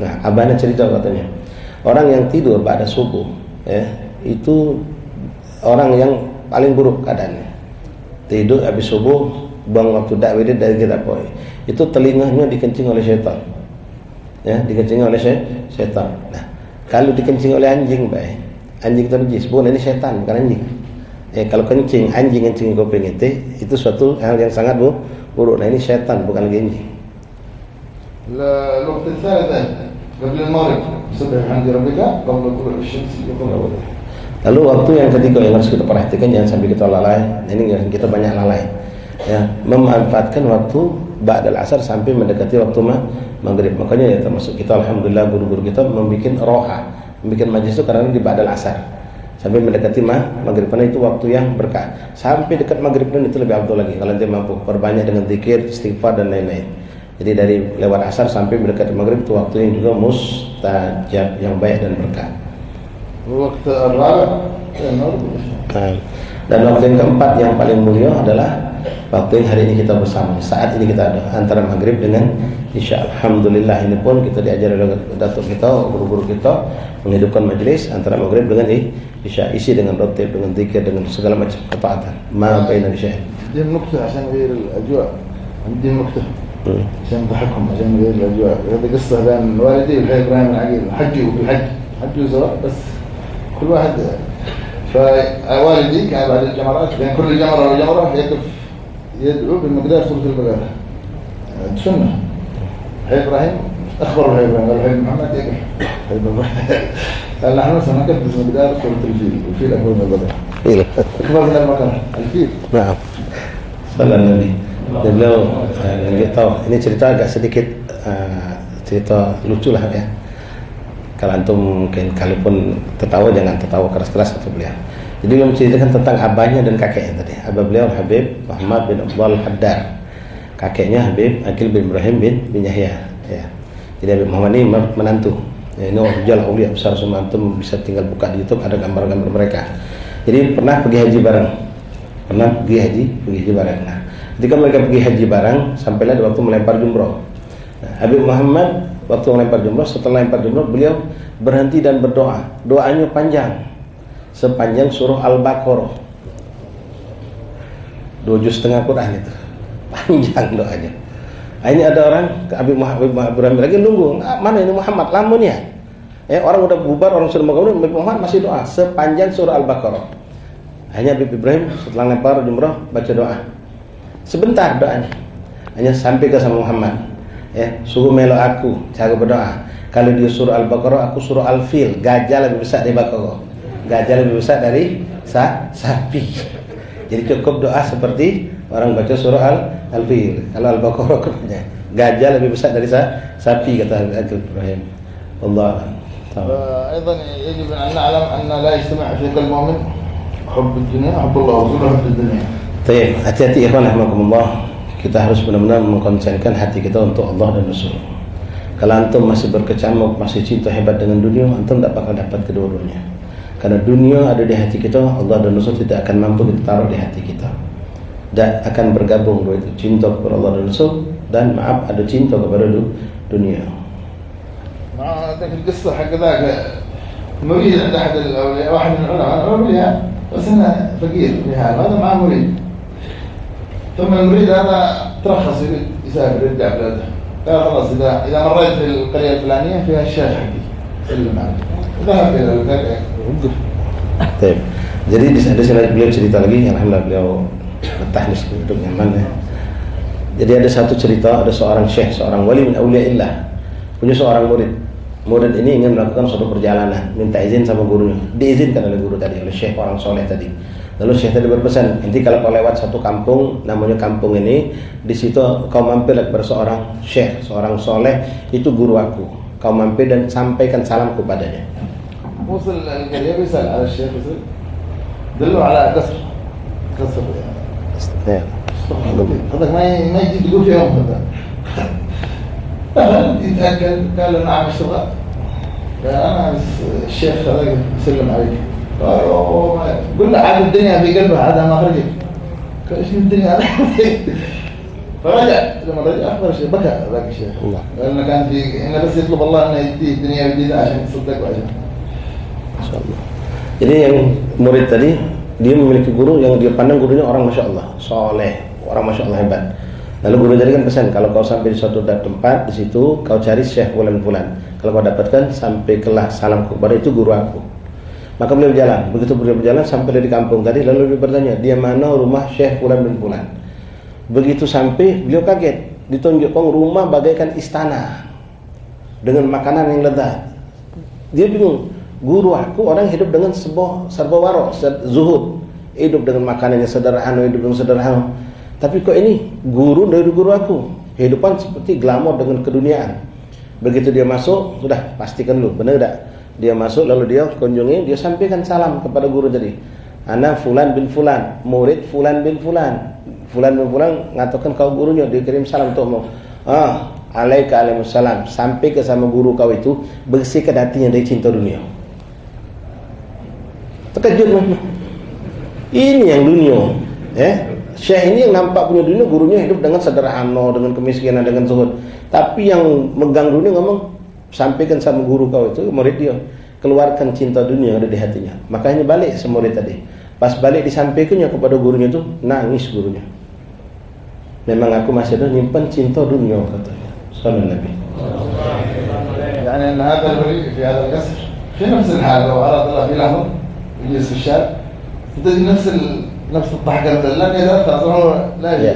Nah, abahnya cerita katanya, orang yang tidur pada subuh, ya, itu orang yang paling buruk keadaannya. Tidur habis subuh, buang waktu dakwah dari kita poin. Itu telinganya dikencing oleh setan. Ya, dikencing oleh setan. Nah, kalau dikencing oleh anjing, baik. Anjing terjis, bukan ini setan, bukan anjing. Kalau kencing, anjing kencing kuping itu suatu hal yang sangat buruk. Nah, ini setan, bukan lagi anjing. الوقت الثالث قبل المغرب سبح بحمد ربك قبل طلوع الشمس وقبل. Lalu waktu yang ketiga yang harus kita perhatikan, jangan sampai kita lalai. Ini kita banyak lalai. Ya, memanfaatkan waktu ba'dal asar sampai mendekati waktu maghrib. Makanya ya termasuk kita alhamdulillah guru-guru kita membuat roha, membuat majlis itu karena di ba'dal asar sampai mendekati maghrib, karena itu waktu yang berkah. Sampai dekat maghrib pun itu lebih afdal lagi kalau anda mampu perbanyak dengan zikir, istighfar dan lain-lain. Jadi dari lewat asar sampai mendekati maghrib itu waktu yang juga mustajab, yang baik dan berkah. Waktu ar-rabi' dan waktu yang keempat yang paling mulia adalah waktu yang hari ini kita bersama. Saat ini kita ada antara maghrib dengan isya. Alhamdulillah ini pun kita diajar oleh datuk kita, guru-guru kita menghidupkan majlis antara maghrib dengan isya, isi dengan rotib, dengan zikir, dengan segala macam ketaatan. Ma baina isya. Dia nukta عشان غير الأجواء. عندي نكتة عشان ضحكهم عشان غير الأجواء. هذه قصة بين والدي والحي إبراهيم العقيل. حجوا في الحج حجوا سواء بس كل واحد. فوالدي كان بعد الجمرات بين كل جمرة وجمرة يقف يدعو بمقدار سورة البقرة. سنة. حي إبراهيم أخبر حي إبراهيم قال حي محمد يقف. حي إبراهيم قال نحن سنقف بمقدار سورة الفيل. الفيل أكبر من البقرة. أكبر من البقرة. الفيل. نعم. صلى النبي. Dia beliau tahu ini cerita agak sedikit cerita lucu lah ya. Kalau antum mungkin kalaupun tertawa jangan tertawa keras-keras atau beliau. Jadi beliau menceritakan tentang abahnya dan kakeknya tadi. Abah beliau Habib Muhammad bin Abdul Haddar. Kakeknya Habib Akil bin Ibrahim bin Yahya. Ya. Jadi Habib Muhammad ini menantu. Ya, ini ujal aulia besar semua, antum bisa tinggal buka di YouTube ada gambar-gambar mereka. Jadi pernah pergi haji bareng. Pergi haji bareng. Nah, ketika mereka pergi haji bareng, sampailah di waktu melempar jumroh. Nah, Habib Muhammad waktu melempar jumroh, setelah melempar jumroh beliau berhenti dan berdoa. Doanya panjang, sepanjang surah Al-Baqarah, 2 juz setengah Quran itu, panjang doanya. Nah, ini ada orang ke Habib Muhammad lagi nunggu, mana ini Muhammad, lamun ya? Orang udah bubar, orang sudah mau Habib Muhammad masih doa sepanjang surah Al-Baqarah. Hanya Habib Ibrahim setelah lempar jumroh baca doa. Sebentar doanya, hanya sampai ke sama Muhammad. Suruh melo aku cara berdoa. Kalau dia surah Al-Baqarah, aku surah Al-Fil. Gajah lebih besar dari Baqarah. Gajah lebih besar dari sapi. Jadi cukup doa seperti orang baca surah Al-Fil. Kalau Al-Baqarah gajah lebih besar dari sapi kata Habib Ibrahim. Allah. أيضا يجب أن نعلم أن لا يجتمع في قلب المؤمن حب الدنيا حب الله ورسوله حب الدنيا. Baik, hati-hati ikhwan rahimakumullah. Kita harus benar-benar mengkonsentrasikan hati kita untuk Allah dan Rasul. Kalau antum masih berkecamuk, masih cinta hebat dengan dunia, antum tidak bakal dapat kedua-duanya. Karena dunia ada di hati kita, Allah dan Rasul tidak akan mampu kita taruh di hati kita. Dan akan bergabung dua itu, cinta kepada Allah dan Rasul, dan maaf ada cinta kepada dunia. ذاك القصة حق ذاك مريد عند أحد الأولياء واحد من العلماء أولياء بس أنا فقير في حال هذا معه مريد ثم المريد هذا ترخص يسافر يرجع بلاده قال خلاص إذا مريت في القرية الفلانية فيها الشيخ حقي سلم عليه ذهب إلى القرية وقف. طيب. Jadi di sana beliau cerita lagi, alhamdulillah beliau betah di hidup nyaman ya. Jadi ada satu cerita, ada seorang syekh, seorang wali min auliyaillah punya seorang murid. Murid ini ingin melakukan suatu perjalanan, minta izin sama gurunya. Diizinkan oleh guru tadi, oleh syekh orang soleh tadi. Lalu syekh tadi berpesan, nanti kalau kau lewat satu kampung, namanya kampung ini, di situ kau mampir kepada seorang syekh, seorang soleh, itu guru aku. Kau mampir dan sampaikan salam kepadanya. وصل القرية بيسأل على الشيخ يقول دلوا على قصر هذاك ما يجي يقول في يوم هذا يتأكد قال له نعم اشتغل قال أنا الشيخ هذا يسلم عليك قل له عاد الدنيا في قلبه هذا ما خرجك قال ايش من الدنيا فرجع لما رجع أخبر الشيخ بكى ذاك الشيخ لأنه كان في إنه بس يطلب الله أنه يديه الدنيا جديدة عشان يتصدق وعشان Insyaallah. Jadi yang murid tadi dia memiliki guru yang dia pandang gurunya orang masya Allah, soleh, orang masya Allah hebat. Lalu guru tadi kan pesan, kalau kau sampai di suatu tempat di situ kau cari Syekh Fulan. Kalau kau dapatkan sampai kelah salam kepada itu guru aku. Maka beliau berjalan. Begitu beliau berjalan sampai di kampung tadi, lalu dia bertanya, dia mana rumah Syekh Fulan bin Fulan. Begitu sampai beliau kaget, ditunjukkan rumah bagaikan istana dengan makanan yang lezat. Dia bingung. Guru aku orang hidup dengan serba warok, zuhud, hidup dengan makanan yang sederhana, hidup dengan sederhana. Tapi kok ini guru dari guru aku, kehidupan seperti glamor dengan keduniaan. Begitu dia masuk, sudah pastikan dulu, benar tak? Dia masuk lalu dia kunjungi, dia sampaikan salam kepada guru tadi. Ana Fulan bin Fulan, murid Fulan bin Fulan. Fulan bin Fulan ngatakan kau gurunya, dia kirim salam untukmu. Alaikalissalam. Sampai ke sama guru kau itu, bersihkan hatinya dari cinta dunia. Terkejut mana? Ini yang dunia, Syekh ini yang nampak punya dunia, gurunya hidup dengan sederhana, dengan kemiskinan, dengan zuhud. Tapi yang megang dunia ngomong, sampaikan sama guru kau itu, murid dia, keluarkan cinta dunia yang ada di hatinya. Makanya balik sama murid tadi. Pas balik disampaikannya kepada gurunya itu, nangis gurunya. Memang aku masih ada nyimpan cinta dunia katanya. Sallallahu Nabi. يعني أن هذا الولي في هذا القصر في نفس الحال لو أراد الله في لحظة يجلس في الشارع تجد نفس الضحكة لم يتأثر هو لا يجي.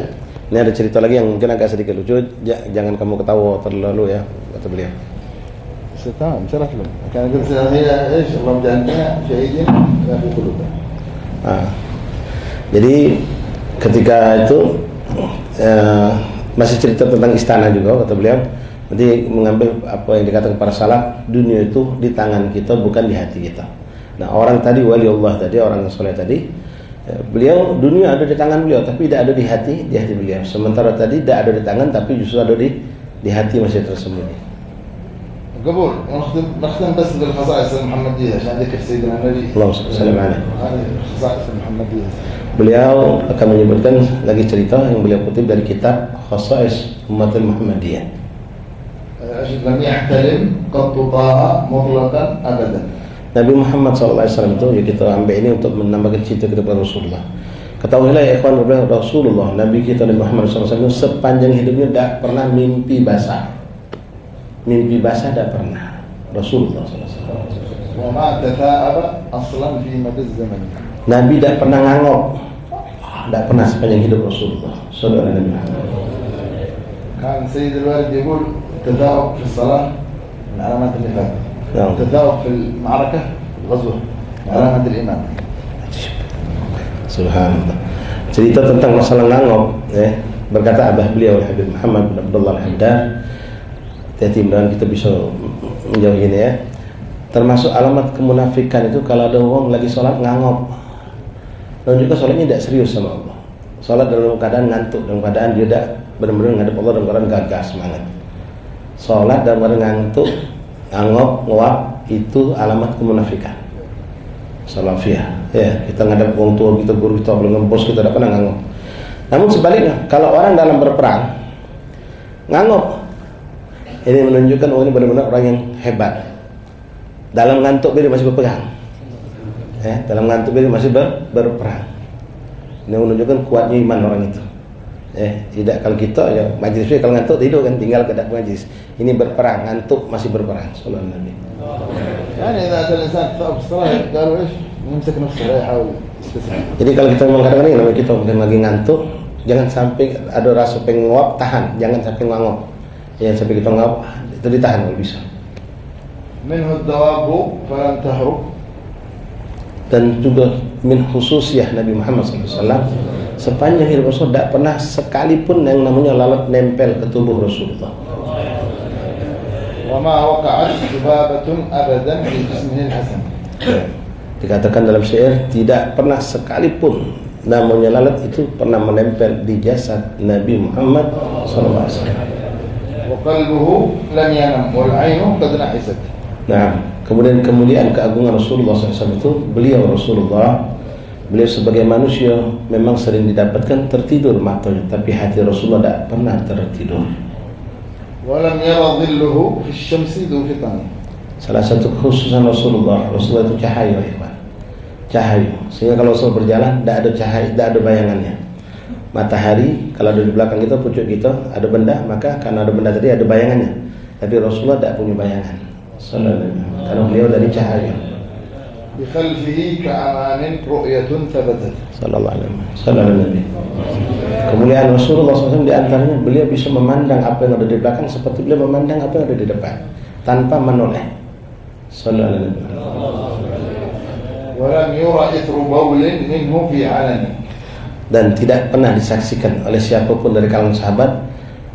Ini ada cerita lagi yang mungkin agak sedikit lucu. Jangan kamu ketawa terlalu ya, kata beliau. تمام شرف لهم. كان قلت هي ايش اللهم جعلنا شهيدين في قلوبنا. Jadi ketika itu masih cerita tentang istana juga kata beliau. Nanti mengambil apa yang dikatakan para salaf, dunia itu di tangan kita bukan di hati kita. Nah orang tadi wali Allah tadi, orang yang soleh tadi, beliau dunia ada di tangan beliau tapi tidak ada di hati beliau. Sementara tadi tidak ada di tangan tapi justru ada di hati masih tersembunyi. قبول نختم بس بالخصائص المحمدية عشان ذكر سيدنا النبي. اللهم صل وسلم عليه. هذه خصائص المحمدية. Beliau akan menyebutkan lagi cerita yang beliau kutip dari kitab Khasais Ummatul Muhammadiyah. لم يحتلم قط طه مطلقا أبدا. Nabi Muhammad SAW itu ya kita ambil ini untuk menambahkan cinta kita kepada Rasulullah. Ketahuilah ya ikhwan Rasulullah, Nabi kita Nabi Muhammad SAW sepanjang hidupnya tidak pernah mimpi basah. Mimpi basah tidak pernah. Rasulullah SAW. وما تثاءب أصلا في مدى الزمن. Nabi tidak pernah ngangok. Tidak pernah sepanjang hidup Rasulullah. Saudara Nabi Muhammad. كان سيد الوالد يقول التثاؤب في الصلاة من علامات النفاق. التثاؤب في المعركة الغزوة من علامات الإيمان. Subhanallah. Cerita tentang masalah ngangok, berkata abah beliau Habib Muhammad bin Abdullah Al-Haddad. Hati-hati mudah-mudahan kita bisa menjauh ini ya. Termasuk alamat kemunafikan itu kalau ada orang lagi sholat ngangok, dan juga sholatnya tidak serius sama Allah. Sholat dalam keadaan ngantuk, dalam keadaan dia tidak benar-benar menghadap Allah, dalam keadaan gagah semangat. Sholat dalam keadaan ngantuk, ngangok, nguap, itu alamat kemunafikan. Salafiyah, ya kita ngadap orang tua kita, guru kita, belum bos kita tidak pernah ngangok. Namun sebaliknya, kalau orang dalam berperang ngangok, ini menunjukkan orang ini benar-benar orang yang hebat. Dalam ngantuk dia masih berperang, dalam ngantuk dia masih berperang. Ini menunjukkan kuatnya iman orang itu. Tidak kalau kita ya majlisnya kalau ngantuk tidur kan, tinggal ke dalam majlis. Ini berperang, ngantuk masih berperang. Sallallahu Nabi. يعني إذا أتى الإنسان في الصلاة قالوا إيش يمسك نفسه لا يحاول يستسلم. Jadi kalau kita mengatakan ini namanya kita mungkin lagi ngantuk, jangan sampai ada rasa pengen nguap, tahan, jangan sampai ngangok. Jangan sampai kita nguap, itu ditahan kalau bisa. منه الدواب فلم تهرب. Dan juga min khususiyah Nabi Muhammad SAW, sepanjang hidup Rasul tidak pernah sekalipun yang namanya lalat nempel ke tubuh Rasulullah. وما وقعت ذبابة أبدا في جسمه الحسن. Dikatakan dalam syair tidak pernah sekalipun namanya lalat itu pernah menempel di jasad Nabi Muhammad SAW. وقلبه لم ينم والعين قد نعست. Nah, kemudian kemuliaan keagungan Rasulullah SAW itu beliau Rasulullah Beliau sebagai manusia memang sering didapatkan tertidur matanya, tapi hati Rasulullah tidak pernah tertidur. ولم يرى ظله في الشمس ذو فطن. Salah satu kekhususan Rasulullah itu cahaya, ya, cahaya. Sehingga kalau Rasul berjalan tidak ada cahaya, tidak ada bayangannya. Matahari kalau ada di belakang kita, pucuk kita ada benda, maka karena ada benda tadi ada bayangannya. Tapi Rasulullah tidak punya bayangan. Karena beliau dari cahaya. بخلفه كأمان رؤية ثبتت. Sallallahu alaihi wasallam. Kemuliaan Rasulullah SAW di antaranya beliau bisa memandang apa yang ada di belakang seperti beliau memandang apa yang ada di depan tanpa menoleh. Sallallahu alaihi wasallam. ولم يرى إثر بول منه في علن. Dan tidak pernah disaksikan oleh siapapun dari kalangan sahabat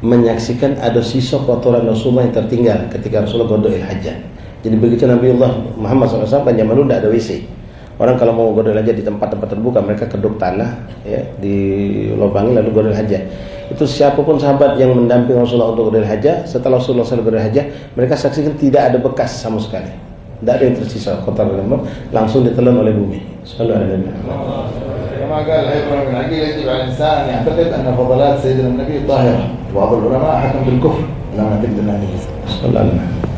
menyaksikan ada sisa kotoran Rasulullah yang tertinggal ketika Rasulullah godol hajat. Jadi begitu Nabiullah Muhammad SAW pada zaman dulu tidak ada WC. Orang kalau mau godol hajat di tempat-tempat terbuka, mereka keduk tanah, ya, dilobangi lalu godol hajat. Itu siapapun sahabat yang mendampingi Rasulullah untuk godol hajat, setelah Rasulullah SAW godol hajat, mereka saksikan tidak ada bekas sama sekali, tidak ada yang tersisa kotoran lemah, langsung ditelan oleh bumi. Sallallahu alaihi wasallam. كما قال إبراهيم العقيل يجب على الإنسان أن يعتقد أن فضلات سيدنا النبي طاهرة. بعض العلماء حكم بالكفر لما نعتقد أنها نجسة. Sallallahu alaihi wasallam.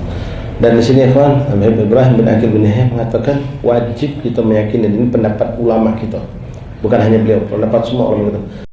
Dan di sini ikhwan, Ibrahim bin Aqil bin Yahya mengatakan wajib kita meyakini, ini pendapat ulama kita, bukan hanya beliau, pendapat semua ulama kita.